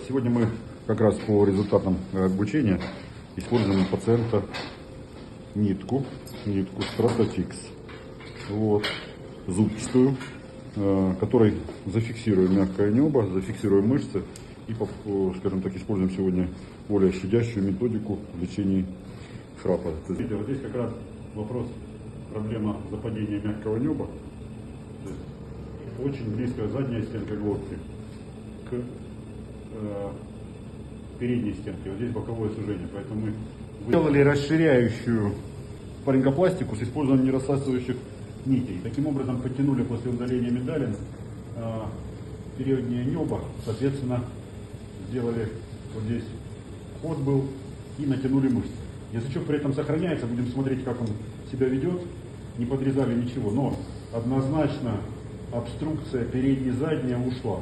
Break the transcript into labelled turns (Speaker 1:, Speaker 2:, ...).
Speaker 1: Сегодня мы как раз по результатам обучения используем у пациента нитку Stratafix, вот, зубчатую, которой зафиксируем мягкое небо, зафиксируем мышцы и, скажем так, используем сегодня более щадящую методику в лечении шрапа. Вот здесь как раз вопрос, проблема западения мягкого неба. Очень близко задняя стенка глотки к передней стенке. Вот здесь боковое сужение. Поэтому мы сделали расширяющую фарингопластику с использованием нерассасывающих нитей. Таким образом подтянули после удаления миндалин переднее небо. Соответственно, сделали вот здесь ход был и натянули мышцы. Язычок при этом сохраняется. Будем смотреть, как он себя ведет. Не подрезали ничего, но однозначно обструкция передней-задняя ушла.